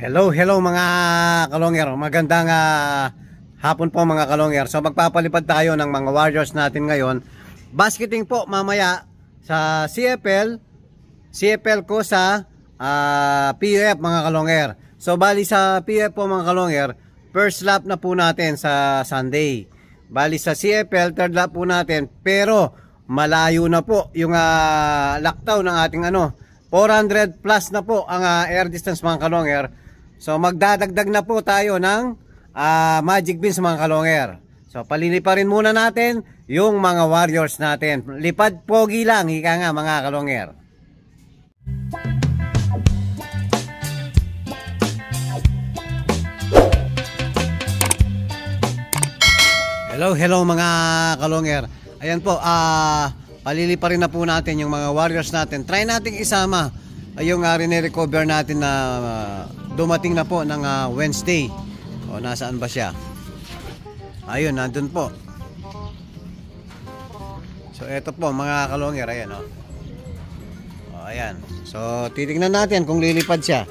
Hello mga kalongger. Magandang hapon po mga kalongger. So magpapalipad tayo ng mga warriors natin ngayon. Basketing po mamaya sa CFL ko sa PUF mga kalongger. So bali sa PUF po mga kalongger, first lap na po natin sa Sunday. Bali sa CFL third lap po natin, pero malayo na po yung lockdown ng ating 400 plus na po ang air distance mga kalongger. So magdadagdag na po tayo ng magic beans mga kalongger. So paliliparin muna natin yung mga warriors natin. Lipad pogi lang, ika nga mga kalongger. Hello mga kalongger. Ayan po, paliliparin na po natin yung mga warriors natin. Try nating isama yung recover natin na dumating na po ng Wednesday. O nasaan ba siya? Ayun, nandun po. So eto po mga kalongger, ayan o. Ayan. So titignan natin kung lilipad siya.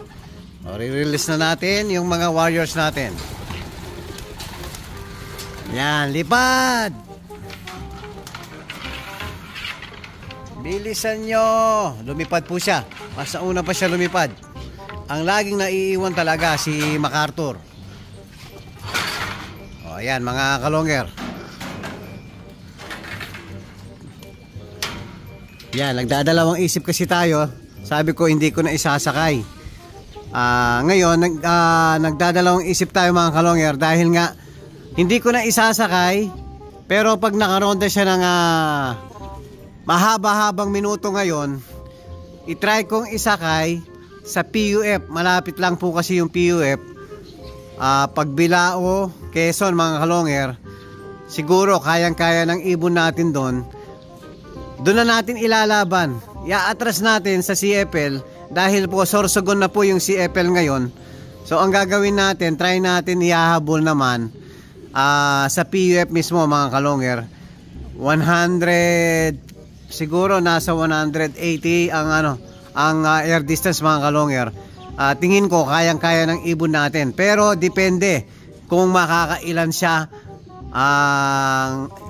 O re-release na natin yung mga warriors natin. Yan, lipad! Bilisan nyo! Lumipad po siya. Mas nauna pa siya lumipad. Ang laging naiiwan talaga si MacArthur. O ayan mga kalongger. Yan, nagdadalawang isip kasi tayo. Sabi ko hindi ko na isasakay. Ngayon nagdadalawang isip tayo mga kalongger dahil nga hindi ko na isasakay, pero pag nakaronda siya ng mahaba-habang minuto ngayon, itry kong isakay sa PUF. Malapit lang po kasi yung PUF. Pagbilao, Quezon mga kalongger, siguro kayang-kaya ng ibon natin doon. Doon na natin ilalaban. Iaatras natin sa CFL dahil po Sorsogon na po yung CFL ngayon. So ang gagawin natin, try natin ihahabol naman sa PUF mismo mga kalongger. 100, siguro nasa 180 ang air distance mga kalongger. Tingin ko kayang-kaya ng ibon natin, pero depende kung makakailan siya,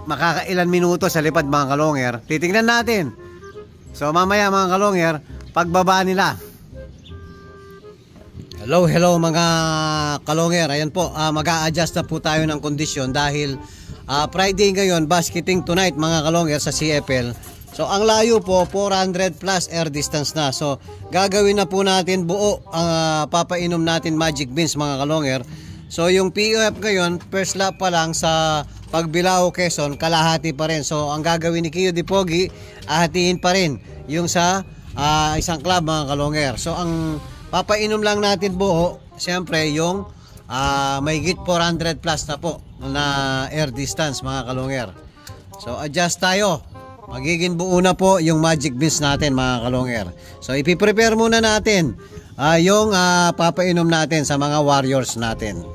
makakailan minuto sa lipad mga kalongger. Titingnan natin. So mamaya mga kalongger, pagbaba nila. Hello mga kalongger. Ayan po, mag-a-adjust na po tayo ng kondisyon dahil Friday ngayon, basketing tonight mga kalongger sa CFL. So ang layo po 400 plus air distance na. So gagawin na po natin buo ang papainom natin magic beans mga kalongger. So yung PUF ngayon, first lap pa lang sa Pagbilao Quezon, kalahati pa rin. So ang gagawin ni Kio Di Pogi, hatiin pa rin yung sa isang club mga kalongger. So ang papainom lang natin buo, siyempre yung may git 400 plus na po na air distance mga kalongger. So adjust tayo. Magiging buo na po yung magic beans natin mga kalongger. So ipiprepare muna natin yung papainom natin sa mga warriors natin.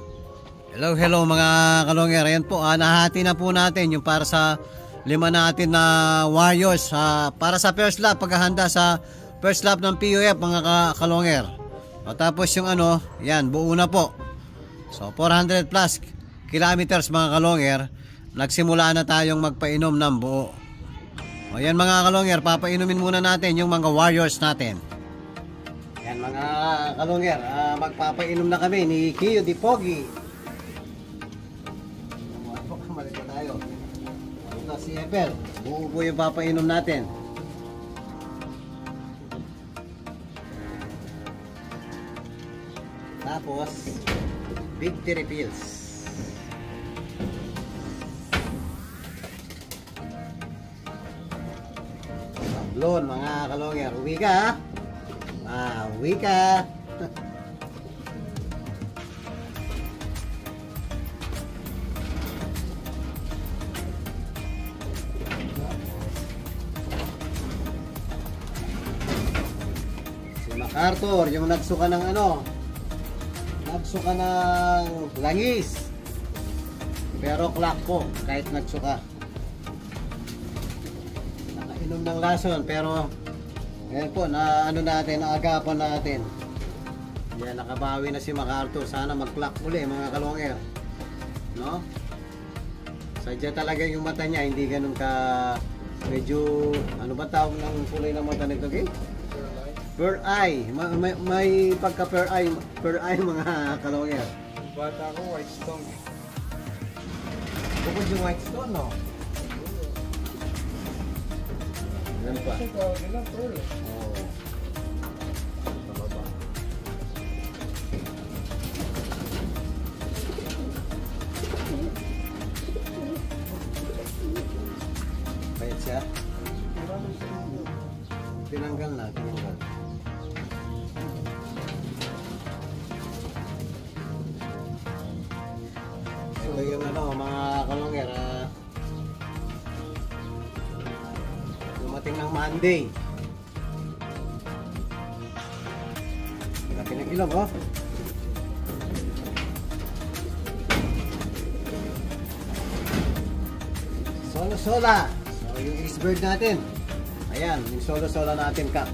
Hello mga kalongger. Ayan po, nahati na po natin yung para sa 5 natin na warriors para sa first lap, paghahanda sa first lap ng PUF mga kalongger. Tapos yung yan, buo na po. So 400 plus kilometers mga kalongger, nagsimula na tayong magpainom ng buo. O yan mga kalongger, papainumin muna natin yung mga warriors natin. Yan mga kalongger, magpapainom na kami ni Kio Di Pogi. Kamalit na tayo. Ito si CFL, buo po yung papainom natin. Tapos victory pills. Sablon mga kalongger. Uwi ka. Uwi ka. Si MacArthur, yung nagsuka ng nagsuka ng langis, pero clock po kahit nagsuka. Nakainom ng lason pero ayan po, na natin, naagapan natin. Yan, nakabawi na si MacArthur. Sana mag-clock uli mga kalonger. No? Sadya talaga yung mata niya, hindi ganun ka medyo, ano ba tawag ng kulay ng mata nito, okay? Pearl eye. May pagka pearl eye mga kalonger. Bata ko, white stone. Bukod yung white stone, no? Ano pa? Pearl. Oo. Tababa. Bayad siya? Tinanggal na, tinanggal. Ito yung ano, mga kalonger, dumating ng Monday. Laki ng ilong, oh. Solo-sola. So, yung ace bird natin. Ayan, yung solo-sola natin, Kap.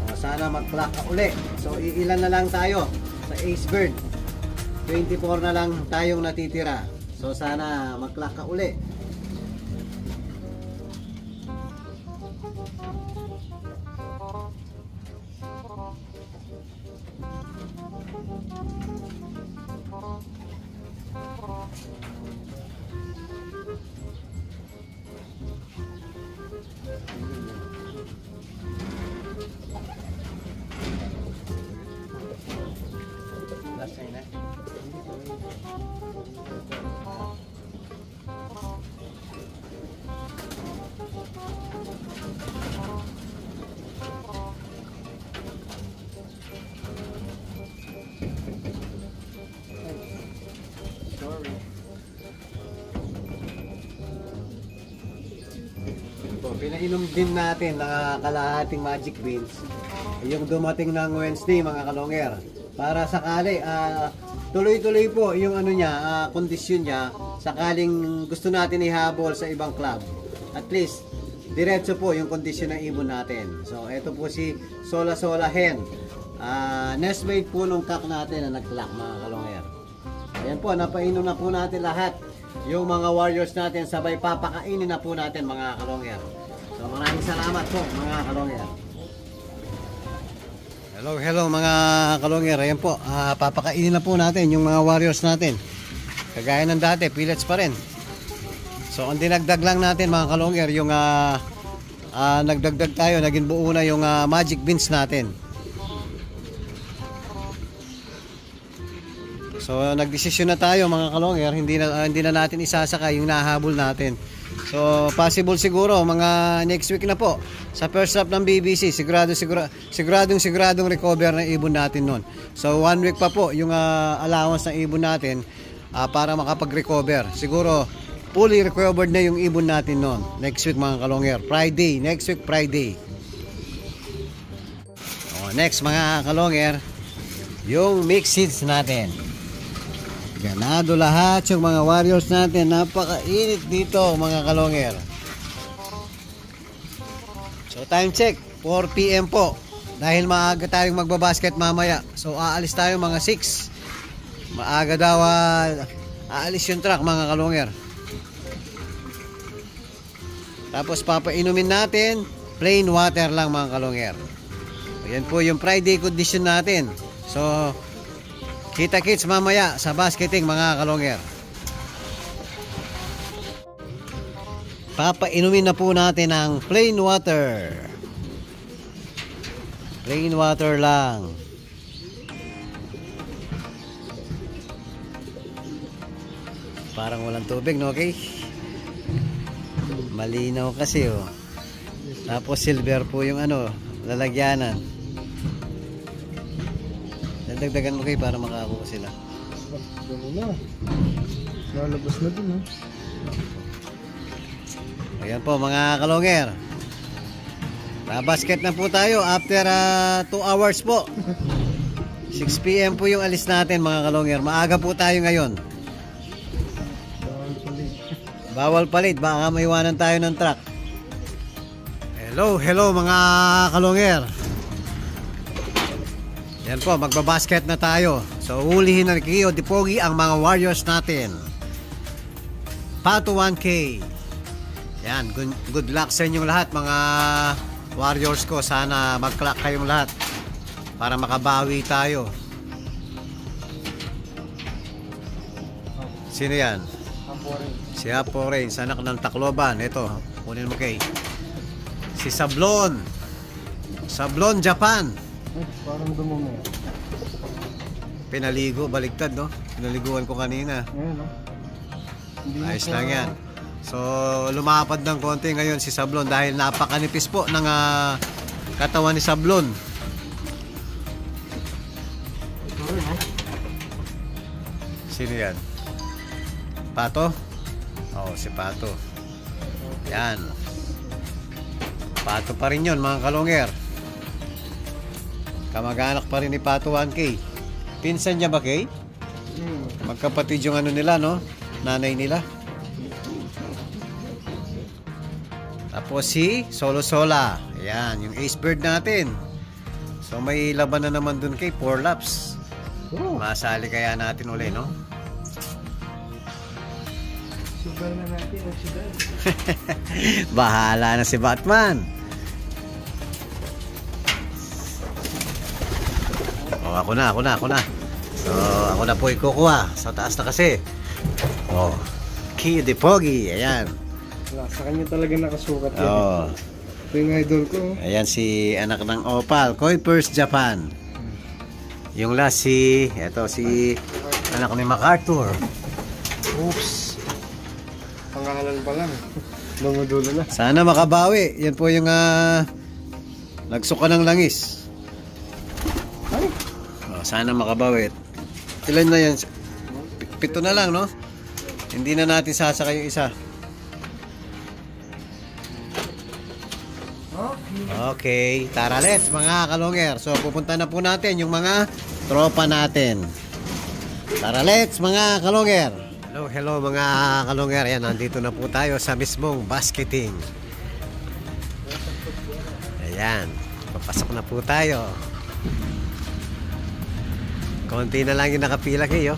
O, sana mag-clock ka uli. So, iilan na lang tayo sa ace bird. 24 na lang tayong natitira. So, sana mag-clock ka uli. Last time na. Sorry. Ito, pinainom din natin ng kalahating magic beans yung dumating ng Wednesday mga kalonger. Para sakali, tuloy-tuloy po yung ano niya, kondisyon niya, sakaling gusto natin ihabol sa ibang club. At least, diretso po yung kondisyon ng ibon natin. So, ito po si Sola Sola Hen. Nestmate po nung cock natin na nag-clock mga kalonger. Ayan po, napainom na po natin lahat. Yung mga warriors natin, sabay papakainin na po natin mga kalonger. So, maraming salamat po mga kalonger. Hello mga kalonger. Ayan po, papakainin na po natin yung mga warriors natin. Kagaya ng dati, pellets pa rin. So ang dinagdag lang natin mga kalonger, yung nagdagdag tayo, naging buo na yung magic beans natin. So nagdesisyon na tayo mga kalonger, hindi na natin isasakay yung nahabol natin. So possible siguro mga next week na po sa first half ng BBC, siguradong recover ng ibon natin noon. So 1 week pa po yung allowance ng ibon natin para makapag-recover. Siguro fully recovered na yung ibon natin noon next week mga kalonger. Friday, next week Friday. Next mga kalonger, yung mixed seeds natin. Ganado lahat yung mga warriors natin. Napakainit dito mga kalonger. So time check 4 PM po. Dahil maaga tayong magbabasket mamaya. So aalis tayo mga 6. Maaga daw aalis yung truck mga kalonger. Tapos papainumin natin plain water lang mga kalonger. Ayan po yung Friday condition natin. So kita-kits mamaya sa basketing mga kalonger. Papainumin na po natin ang plain water. Plain water lang. Parang walang tubig, no? Okay? Malinaw kasi, oh. Tapos silver po yung ano, lalagyanan. Dagdagan mo kayo para makakuha sila. Gano'n na. Lalabas na dun, ha? Ayan po mga kalonger. Basket na po tayo after 2 hours po. 6 PM po yung alis natin mga kalonger. Maaga po tayo ngayon. Bawal palit. Bawal palit, baka maiwanan tayo ng truck. Hello mga kalonger. Yan po, magbabasket na tayo. So, ulihin na ni Kio Dipogi ang mga warriors natin. Pato 1K. Yan, good luck sa inyong lahat mga warriors ko. Sana mag-clock kayong lahat para makabawi tayo. Sino yan? Si Apo Rain, anak ng Tacloban. Ito, kunin mo kay. Si Sablon. Sablon, Japan. Parang dumumi. Pinaligo, baligtad, no? Pinaliguan ko kanina. Ayan, no? Ayos lang yan. So, lumapad ng konti ngayon si Sablon dahil napakanipis po ng katawan ni Sablon. Sino yan? Pato? Oo, si Pato. Yan. Pato pa rin yun, mga kalongger. Kamag-anak pa rin ni Pato 1K. Pinsan niya ba, Kay? Magkapatid yung ano nila, no? Nanay nila. Tapos si Solo Sola. Ayan, yung ace bird natin. So may laban na naman dun kay 4 laps. Masali kaya natin uli, no? Sugal na natin ang sugal. Bahala na si Batman. Oh, ako na. So, ako na po ikukuha. Sa taas na kasi. Oh, Kio Dipogi. Ayan. Sa kanya talaga nakasukat yan. Oh. Ito yung idol ko. Ayan si anak ng Opal, Kuipers, Japan. Yung last eto si anak ni MacArthur. Oops. Pangalan pa lang. Lumudulo na. Sana makabawi. Yan po yung nagsuka ng langis. Ay. Oh, sana makabawi. Ilan na yan? Pito na lang, no? Hindi na natin sasakay yung isa. Okay, tara let's mga kalongger. So pupunta na po natin yung mga tropa natin. Tara let's mga kalongger. Hello mga kalongger. Ayan, nandito na po tayo sa mismong basketing. Ayan, papasok na po tayo. Konti na lang yung nakapila kayo.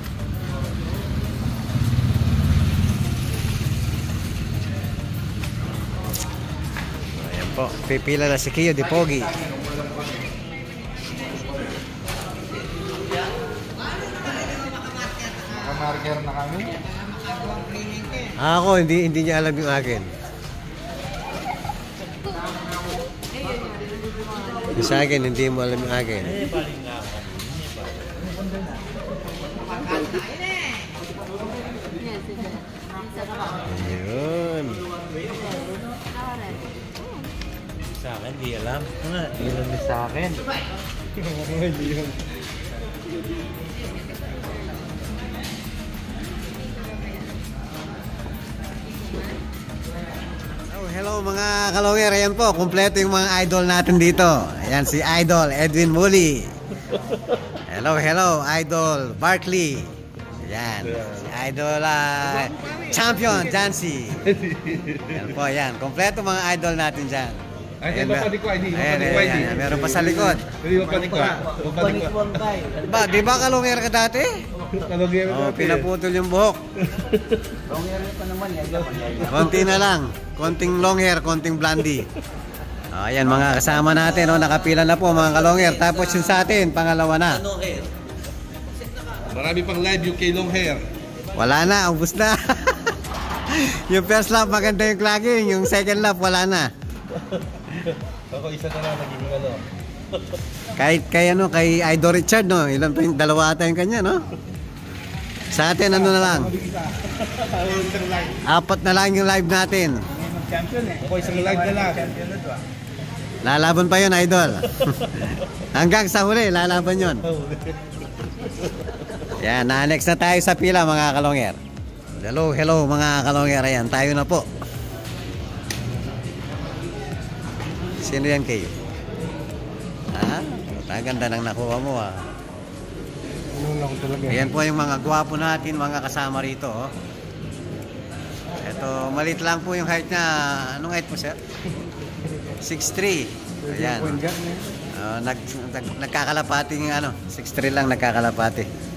Po, pipila na si Kio Dipogi. Nakamarker na kami. Ako, hindi niya alam yung akin. Yung sa akin, hindi mo alam yung akin. Ayun. Sa akin, di alam. Di alam din sa akin. Hello mga kalongger. Ayan po, kumpleto yung mga idol natin dito. Ayan si Idol Edwin Muli. Hello, Idol Barkley. Ayan, si Idol Champion Jancy. Ayan po, ayan. Kumpleto mga idol natin dyan. Ay, mapanik ko, ID. Ayan, meron pa sa likod. Mapanik ko. Ba, di ba kalongger ka dati? Kalongero Oh, pinaputol yung buhok. Konti na lang. Konting long hair, konting blondie. Oh, ayan mga kasama natin, oh, nakapila na po mga kalongger. Tapos yung sa atin, pangalawa na. Marami pang live yung kay long hair. Wala na, ubus na. Yung first lap maganda yung clogging, yung second lap wala na. Ako isa na lang naging ano. Kay Idol Richard, no? Ilan pa yung dalawa ata yung kanya, no? Sa atin ano na lang? 4 na lang yung live natin. Ako isang live na lang. Lalaban pa yun, Idol. Hanggang sa huli, lalaban yun. Yan, na-next na tayo sa pila mga kalongger. Hello mga kalongger. Ayan, tayo na po. Sino yan kayo? Ha? Ganda ng nakuha mo, ha? Ano lang talaga. Ayan po yung mga gwapo natin, mga kasama rito, oh. Ito, malit lang po yung height niya. Anong height mo, sir? 6'3". Ayan. Nagkakalapati ng ano, 6'3 lang nagkakalapati.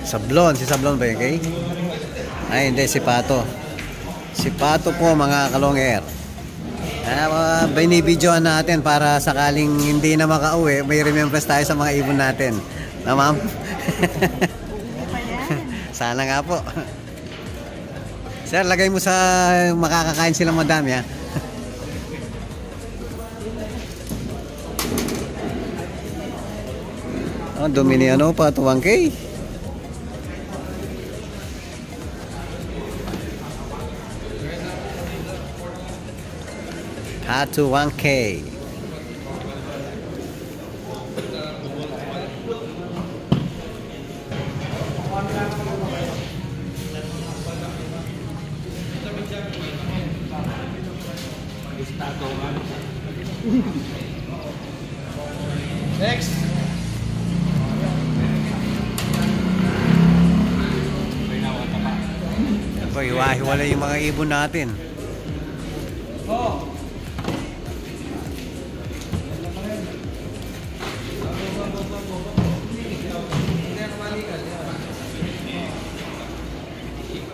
Sablon, si Sablon ba yun, kay? Ay, hindi, si Pato. Si Pato po, mga kalongger. Binibidyoan natin para sakaling hindi na makauwi, may remembrance tayo sa mga ibon natin. Na, ma'am? Sana nga po. Sir, lagay mo sa makakakain silang madami, ha? Oh, dumi ni ano pa, 1K. To 1K. Next. Ito, hiwa-hiwala yung mga ibon natin.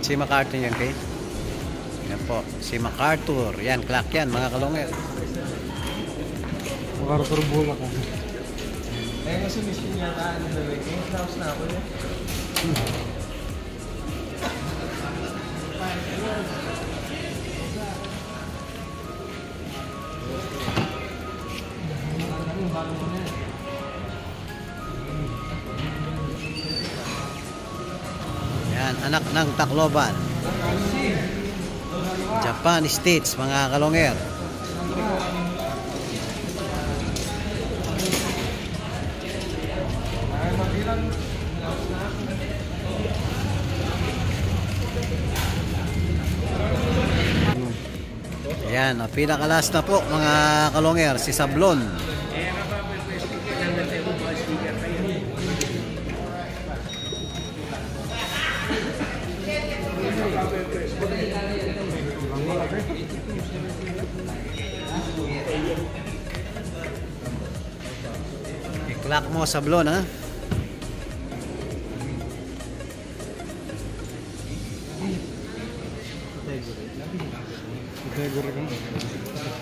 Si MacArthur yan, kay? Yan po, si MacArthur. Yan, clock yan, mga kalongger. MacArthur Bull ako. Eh, kasi mission yata, ano na rin. Kaya house na ako yun. Yan, anak ng Tacloban. Japan States, mga kalongger. Yan, pinakalas na po, mga kalongger, si Sablon. I-clock mo, Sablon, ha?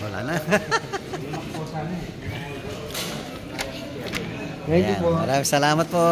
Wala na. Thank you po. Maraming salamat po.